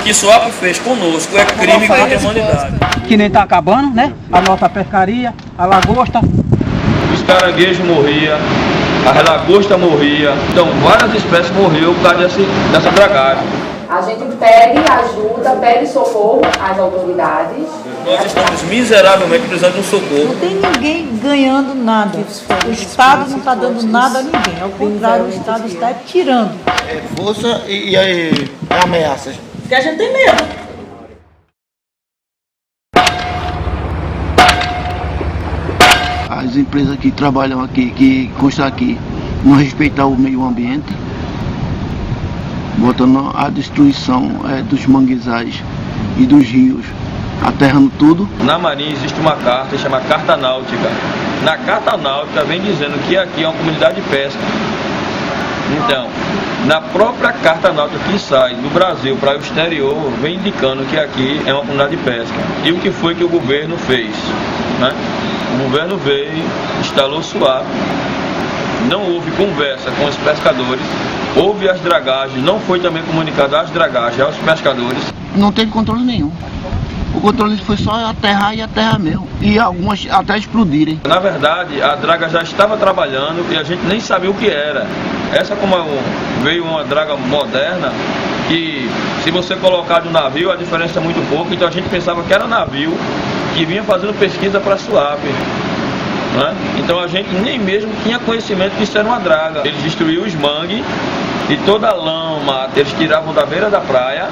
que Suape fez conosco é crime contra a humanidade. Que nem tá acabando, né? A nossa pescaria, a lagosta. Os caranguejos morriam, a lagosta morria, então várias espécies morreram por causa dessa dragagem. A gente pede ajuda, pede socorro às autoridades. Nós estamos miseravelmente precisando de um socorro. Não tem ninguém ganhando nada. O Estado não está dando nada a ninguém. Ao contrário, o Estado está tirando. É força e ameaças. Porque a gente tem medo. As empresas que trabalham aqui, que constam aqui, não respeitam o meio ambiente, botando a destruição dos manguezais e dos rios, aterrando tudo. Na Marinha existe uma carta, chama Carta Náutica. Na Carta Náutica vem dizendo que aqui é uma comunidade de pesca. Então, na própria Carta Náutica que sai do Brasil para o exterior, vem indicando que aqui é uma comunidade de pesca. E o que foi que o governo fez? Né? O governo veio, instalou Suape, não houve conversa com os pescadores, houve as dragagens, não foi também comunicado às dragagens, aos pescadores. Não teve controle nenhum. O controle foi só aterrar e aterrar mesmo. E algumas até explodirem. Na verdade, a draga já estava trabalhando e a gente nem sabia o que era. Essa como veio uma draga moderna, que se você colocar de um navio, a diferença é muito pouco. Então a gente pensava que era navio que vinha fazendo pesquisa para Suape. Né? Então a gente nem mesmo tinha conhecimento que isso era uma draga. Eles destruíam os mangues e toda a lama eles tiravam da beira da praia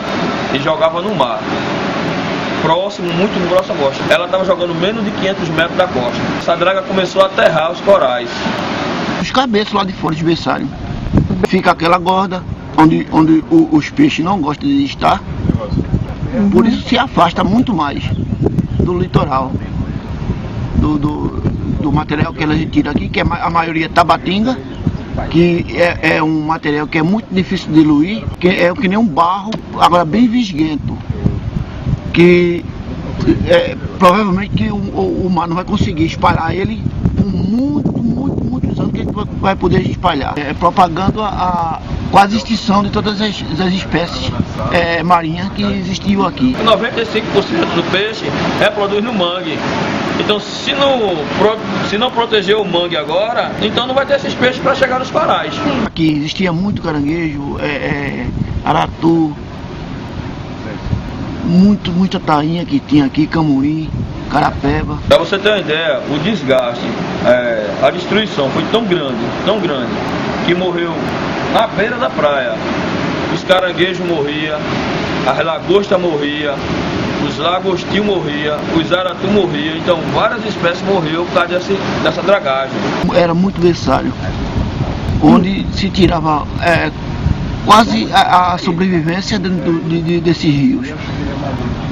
e jogavam no mar. Próximo, muito próximo à costa. Ela estava jogando menos de 500 metros da costa. Essa draga começou a aterrar os corais. Os cabeços lá de fora de berçário. Fica aquela gorda, onde os peixes não gostam de estar. Por isso se afasta muito mais do litoral. Do material que elas tiram aqui, que é a maioria tabatinga, que é um material que é muito difícil de diluir, que é que nem um barro, agora bem visguento. Que provavelmente que o mar não vai conseguir espalhar ele por muitos anos que ele vai poder espalhar. É propagando a quase extinção de todas as espécies marinhas que existiam aqui. 95% do peixe reproduz no mangue. Então se não proteger o mangue agora, então não vai ter esses peixes para chegar nos corais. Aqui existia muito caranguejo, aratu, muita tainha que tinha aqui, camurim, carapeba. Para você ter uma ideia, o desgaste, a destruição foi tão grande, que morreu na beira da praia. Os caranguejos morriam, as lagostas morriam, os lagostinhos morriam, os aratu morriam, então várias espécies morreram por causa dessa dragagem. Era muito berçário, onde se tirava quase a sobrevivência dentro desses rios.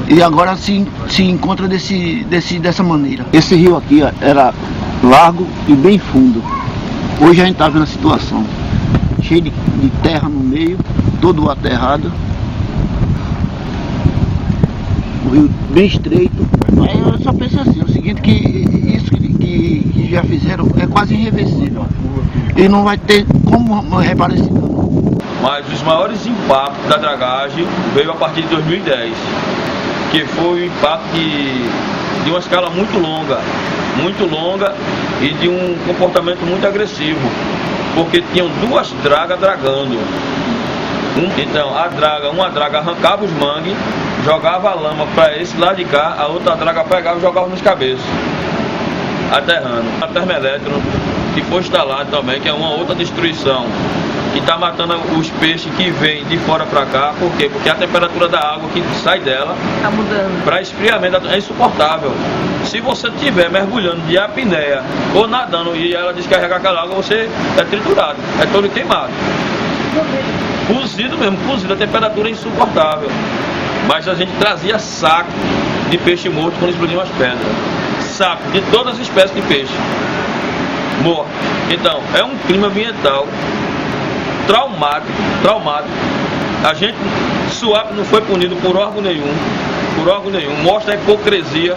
E agora se encontra dessa maneira. Esse rio aqui era largo e bem fundo. Hoje a gente está vendo a situação. Cheio de terra no meio, todo aterrado. O rio bem estreito. Aí eu só penso assim, o seguinte, que isso que já fizeram é quase irreversível. E não vai ter como reparar esse dano. Mas os maiores impactos da dragagem veio a partir de 2010, que foi o impacto de uma escala muito longa e de um comportamento muito agressivo, porque tinham duas dragas dragando. Então uma draga arrancava os mangues, jogava a lama para esse lado de cá, a outra draga pegava e jogava nos cabeços, aterrando. A termoelétrica que foi instalada também, que é uma outra destruição, que está matando os peixes que vêm de fora para cá. Por quê? Porque a temperatura da água que sai dela Está mudando. para esfriamento é insuportável. Se você estiver mergulhando de apneia ou nadando e ela descarregar aquela água, você é triturado, é todo queimado. Cozido mesmo, cozido, a temperatura é insuportável. Mas a gente trazia saco de peixe morto quando explodiam as pedras. Saco de todas as espécies de peixe morto. Então, é um clima ambiental traumático. A gente, Suape não foi punido por órgão nenhum. Mostra a hipocrisia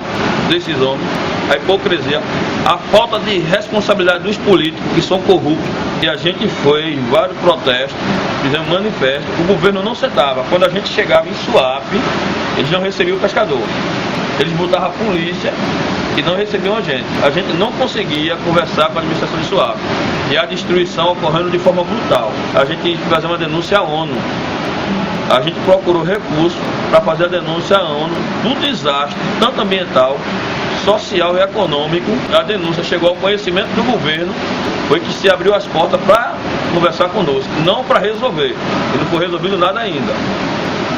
desses homens, a hipocrisia, a falta de responsabilidade dos políticos que são corruptos. E a gente foi em vários protestos, fizemos manifesto, o governo não sentava. Quando a gente chegava em Suape, eles não recebiam o pescador. Eles botavam a polícia e não recebiam a gente. A gente não conseguia conversar com a administração de Suape. E a destruição ocorrendo de forma brutal. A gente tinha que fazer uma denúncia à ONU. A gente procurou recursos para fazer a denúncia à ONU do desastre, tanto ambiental, social e econômico. A denúncia chegou ao conhecimento do governo, foi que se abriu as portas para conversar conosco, não para resolver. E não foi resolvido nada ainda.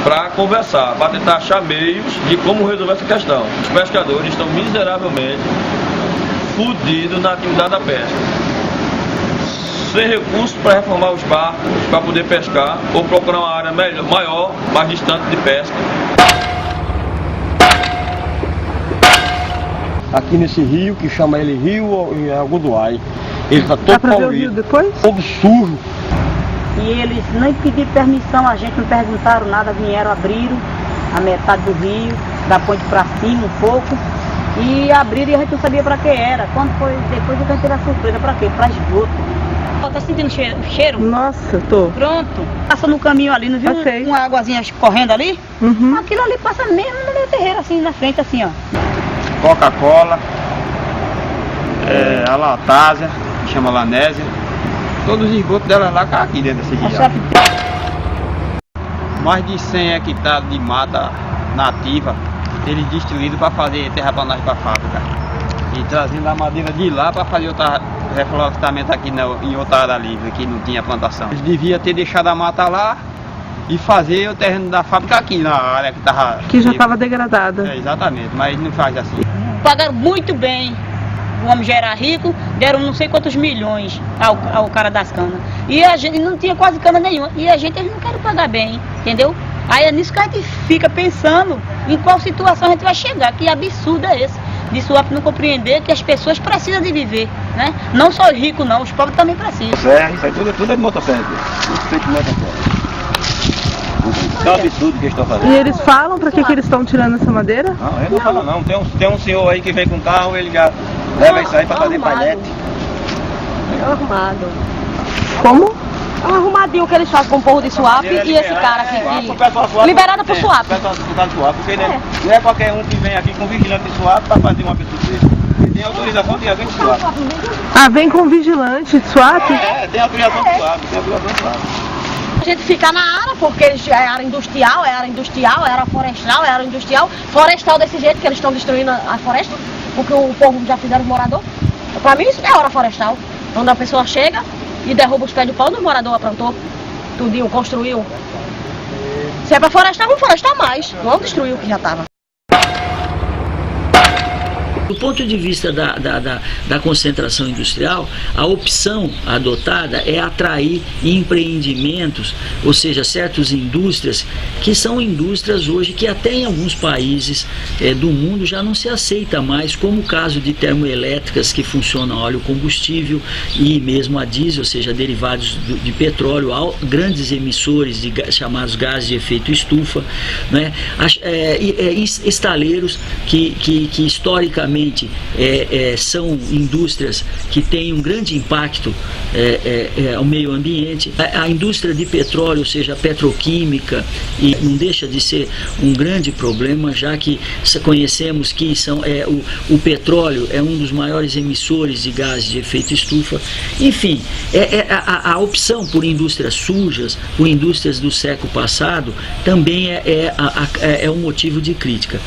Para conversar, para tentar achar meios de como resolver essa questão. Os pescadores estão miseravelmente fodidos na atividade da pesca. Sem recursos para reformar os barcos, para poder pescar, ou procurar uma área maior, mais distante de pesca. Aqui nesse rio, que chama ele Rio Aguduai, ele está todo poluído, todo sujo. E eles nem pediram permissão, a gente não perguntaram nada, vieram, abriram a metade do rio, da ponte para cima um pouco, e abriram e a gente não sabia para que era. Quando foi, depois a gente teve a surpresa, para quê? Para esgoto. Tá sentindo cheiro? Nossa, tô. Pronto. Passa no caminho ali, não viu uma águazinha correndo ali? Uhum. Aquilo ali passa mesmo no meu terreiro, assim, na frente, assim, ó. Coca-Cola, a Latásia, que chama Lanésia. Todos os esgotos dela lá caem aqui dentro desse rio. Mais de 100 hectares de mata nativa, eles destruíram para fazer terraplanagem para a fábrica. E trazendo a madeira de lá para fazer outra reflorestamento aqui em outra área livre, que não tinha plantação. Eles deviam ter deixado a mata lá e fazer o terreno da fábrica aqui, na área que estava... Que já estava degradada. É, exatamente, mas não faz assim. Pagaram muito bem. O homem já era rico, deram não sei quantos milhões ao cara das canas. E a gente não tinha quase cana nenhuma. E a gente, eles não querem pagar bem, entendeu? Aí é nisso que a gente fica pensando em qual situação a gente vai chegar. Que absurdo é esse? De Suape não compreender que as pessoas precisam de viver, né? Não só os ricos não, os pobres também precisam. Isso aí tudo é de motosserra. Tudo feito de motosserra. É um absurdo que eles estão fazendo. E eles falam pra que eles estão tirando essa madeira? Não, eles não falam não. Tem um senhor aí que vem com carro, ele já leva isso aí pra fazer palhete. É arrumado. Como? É um arrumadinho que eles fazem com o povo de Suape e esse cara aqui. Liberada por Suape. Porque não é qualquer um que vem aqui com vigilante de Suape pra fazer uma pessoa dele. Tem autorização de alguém de Suape. Ah, vem com vigilante de Suape? Tem autorização de Suape, tem autorização de Suape. A gente fica na área, porque eles é área industrial, é área florestal, é área industrial. Florestal desse jeito que eles estão destruindo a floresta, porque o povo já fizeram os moradores. Pra mim isso é área florestal, onde a pessoa chega e derruba os pés de pau, o morador aprontou, tudinho, construiu. Se é pra florestar, vamos florestar mais, não destruir o que já estava. Do ponto de vista da concentração industrial, a opção adotada é atrair empreendimentos, ou seja, certas indústrias, que são indústrias hoje que até em alguns países do mundo já não se aceita mais, como o caso de termoelétricas que funcionam a óleo combustível e mesmo a diesel, ou seja, derivados de petróleo, grandes emissores de chamados gases de efeito estufa, né? Estaleiros que historicamente são indústrias que têm um grande impacto ao meio ambiente. A indústria de petróleo, ou seja, a petroquímica, e não deixa de ser um grande problema, já que conhecemos que o petróleo é um dos maiores emissores de gases de efeito estufa. Enfim, a opção por indústrias sujas, por indústrias do século passado, também é um motivo de crítica.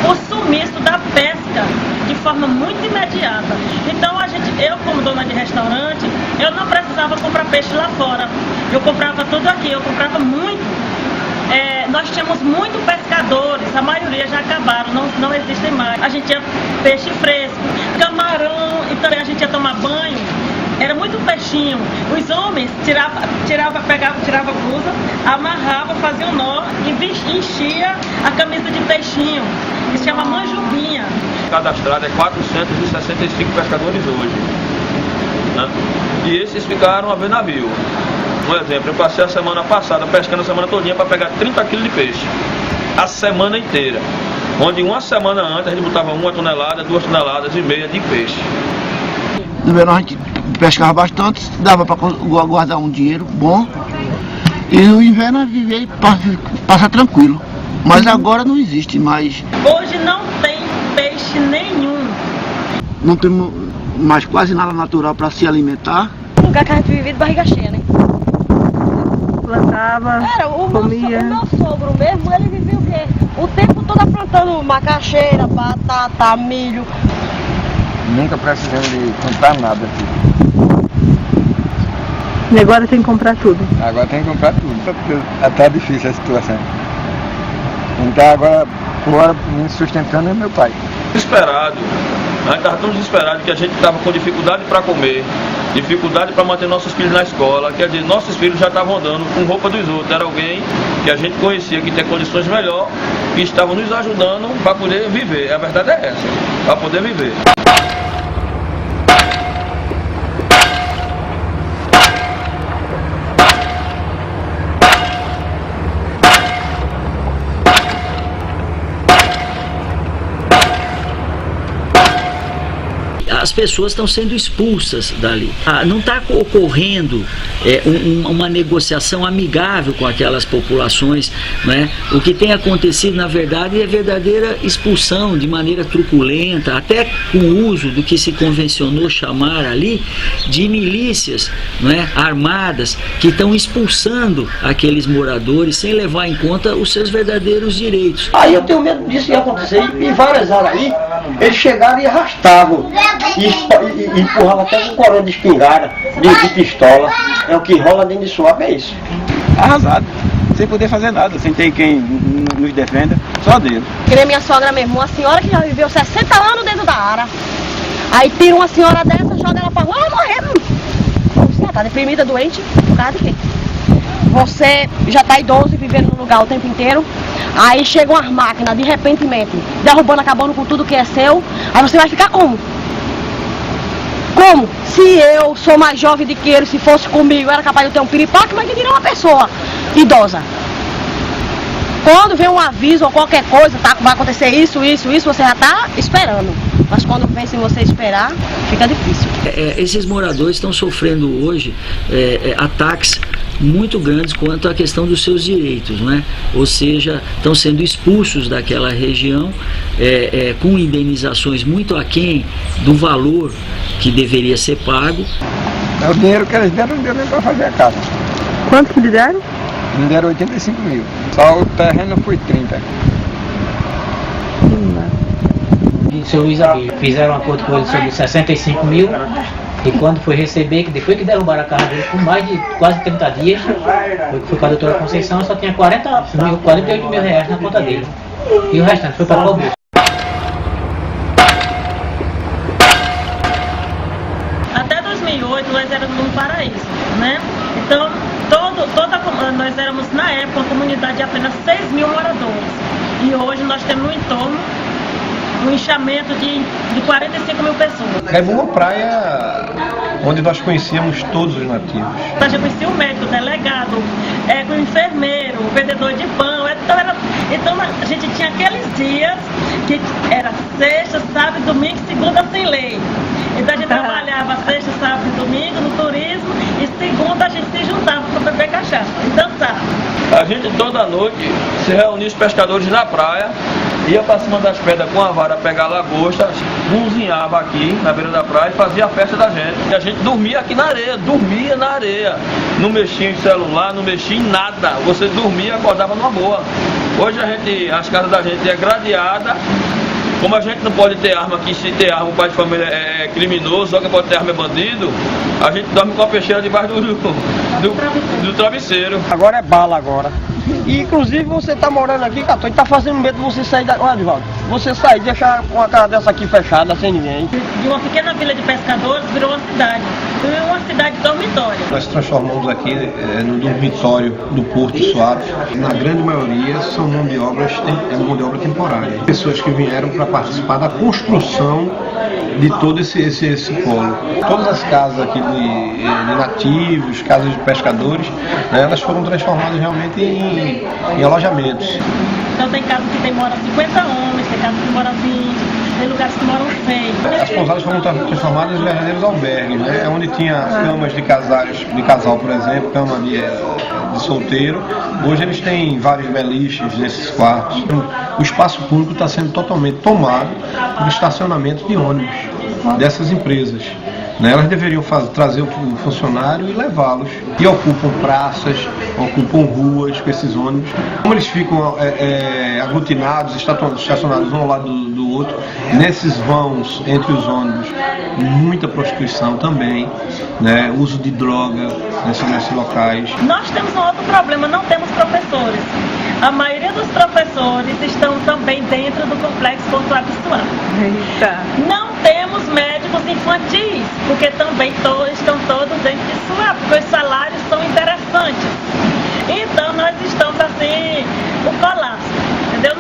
O sumiço da pesca de forma muito imediata. Então eu como dona de restaurante, eu não precisava comprar peixe lá fora. Eu comprava tudo aqui, eu comprava muito. Nós tínhamos muito pescadores, a maioria já acabaram, não existem mais. A gente tinha peixe fresco, camarão, e também a gente ia tomar banho. Era muito peixinho. Os homens tirava a blusa, amarrava, fazia um nó e enchia a camisa de peixinho, que se chama manjubinha. Cadastrado é 465 pescadores hoje, né? E esses ficaram a ver navio. Um exemplo, eu passei a semana passada pescando a semana todinha para pegar 30 quilos de peixe, a semana inteira, onde uma semana antes a gente botava 1 tonelada, 2,5 toneladas de peixe. No verão a gente pescava bastante, dava para guardar um dinheiro bom. E no inverno viver passa tranquilo. Mas agora não existe mais. Hoje não tem peixe nenhum. Não temos mais quase nada natural para se alimentar. Um lugar que a gente vivia de barriga cheia, né? Plantava, comia. O meu sogro mesmo, ele vivia o quê? O tempo todo plantando macaxeira, batata, milho. Nunca precisamos de comprar nada aqui. E agora tem que comprar tudo. Agora tem que comprar tudo, porque tá difícil a situação. Então agora, por hora, me sustentando é meu pai. Desesperado. A gente estava tão desesperado que a gente estava com dificuldade para comer, dificuldade para manter nossos filhos na escola. Quer dizer, nossos filhos já estavam andando com roupa dos outros. Era alguém que a gente conhecia que tinha condições melhores, que estava nos ajudando para poder viver. A verdade é essa, para poder viver. As pessoas estão sendo expulsas dali. Não está ocorrendo uma negociação amigável com aquelas populações, né? O que tem acontecido, na verdade, é verdadeira expulsão de maneira truculenta, até com o uso do que se convencionou chamar ali de milícias, né, armadas, que estão expulsando aqueles moradores sem levar em conta os seus verdadeiros direitos. Aí eu tenho medo disso acontecer, e várias horas aí, eles chegaram e arrastavam. E empurrava até com corona de espingarda, de pistola. É o que rola dentro de Suape, é isso. Arrasado, sem poder fazer nada, sem ter quem nos defenda, só Deus. Que nem minha sogra mesmo, uma senhora que já viveu 60 anos dentro da área. Aí tira uma senhora dessa, joga ela pra rua, ela morrer. Você tá deprimida, doente, por causa de quê? Você já tá idoso e vivendo no lugar o tempo inteiro. Aí chegam as máquinas, de repentemente, derrubando, acabando com tudo que é seu. Aí você vai ficar como? Como? Se eu sou mais jovem do que ele, se fosse comigo, eu era capaz de ter um piripaque, mas que dirá uma pessoa idosa. Quando vem um aviso ou qualquer coisa, tá, vai acontecer isso, você já está esperando. Mas quando vem sem você esperar, fica difícil. Esses moradores estão sofrendo hoje ataques muito grandes quanto à questão dos seus direitos, né? Ou seja, estão sendo expulsos daquela região com indenizações muito aquém do valor que deveria ser pago. O dinheiro que eles deram não deu nem para fazer a casa. Quanto que lhe deram? Me deram 85 mil. Só o terreno foi 30. Seu Luiz Abílio, fizeram um acordo com ele sobre 65 mil. E quando foi receber, que depois que derrubaram a casa dele, por mais de quase 30 dias, foi com a doutora Conceição, só tinha 48 mil reais na conta dele. E o restante foi para o bolso. Até 2008 nós éramos um paraíso, né? Então, nós éramos na época uma comunidade de apenas 6 mil moradores. E hoje nós temos no entorno um inchamento de 45 mil pessoas. É uma praia onde nós conhecíamos todos os nativos. A gente conhecia o médico, o delegado, o enfermeiro, o vendedor de pão. Então a gente tinha aqueles dias que era sexta, sábado, domingo, segunda sem lei. Então a gente trabalhava sexta, sábado e domingo no turismo e segunda a gente se juntava para beber cachaça e dançar. A gente toda noite se reunia os pescadores na praia, ia para cima das pedras com a vara pegar lagosta, cozinhava aqui na beira da praia e fazia a festa da gente. E a gente dormia aqui na areia, dormia na areia. Não mexia em celular, não mexia em nada. Você dormia e acordava numa boa. Hoje as casas da gente é gradeada. Como a gente não pode ter arma aqui, se ter arma o pai de família é criminoso, só quem pode ter arma é bandido, a gente dorme com a peixeira debaixo do travesseiro. Agora é bala agora. E inclusive você tá morando aqui, Catô, e tá fazendo medo de você sair da... Olha, Divaldo, você sair, deixar uma casa dessa aqui fechada, sem ninguém. De uma pequena vila de pescadores virou uma cidade. Virou uma cidade dormitória. Nós transformamos aqui no dormitório do Porto Suape. Na grande maioria são mão de obra temporária. Pessoas que vieram para participar da construção de todo esse polo. Todas as casas aqui de nativos, casas de pescadores, né, elas foram transformadas realmente em alojamentos. Então tem casa que mora 50 homens, tem casa que mora 20. tem lugares que moram feio. As pousadas foram transformadas em verdadeiros albergues, né? Onde tinha camas de casal, por exemplo, cama de solteiro. Hoje eles têm vários beliches nesses quartos. O espaço público está sendo totalmente tomado por estacionamento de ônibus dessas empresas. Elas deveriam trazer o funcionário e levá-los. E ocupam praças, ocupam ruas com esses ônibus. Como eles ficam aglutinados, estacionados um ao lado do outro, nesses vãos entre os ônibus, muita prostituição também, né? Uso de droga nesses locais. Nós temos um outro problema, não temos professores. A maioria dos professores estão também dentro do complexo portuário de Suape. Não temos médicos infantis, porque também estão todos dentro de Suape, porque os salários são interessantes. Então nós estamos assim, o colapso, entendeu?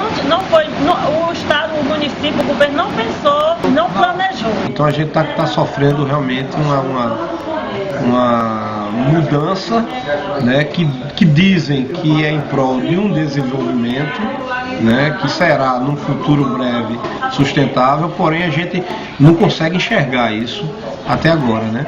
O Estado, o município, o governo não pensou, não planejou. Então a gente está sofrendo realmente uma mudança, né, que dizem que é em prol de um desenvolvimento, né, que será num futuro breve sustentável, porém a gente não consegue enxergar isso até agora, né?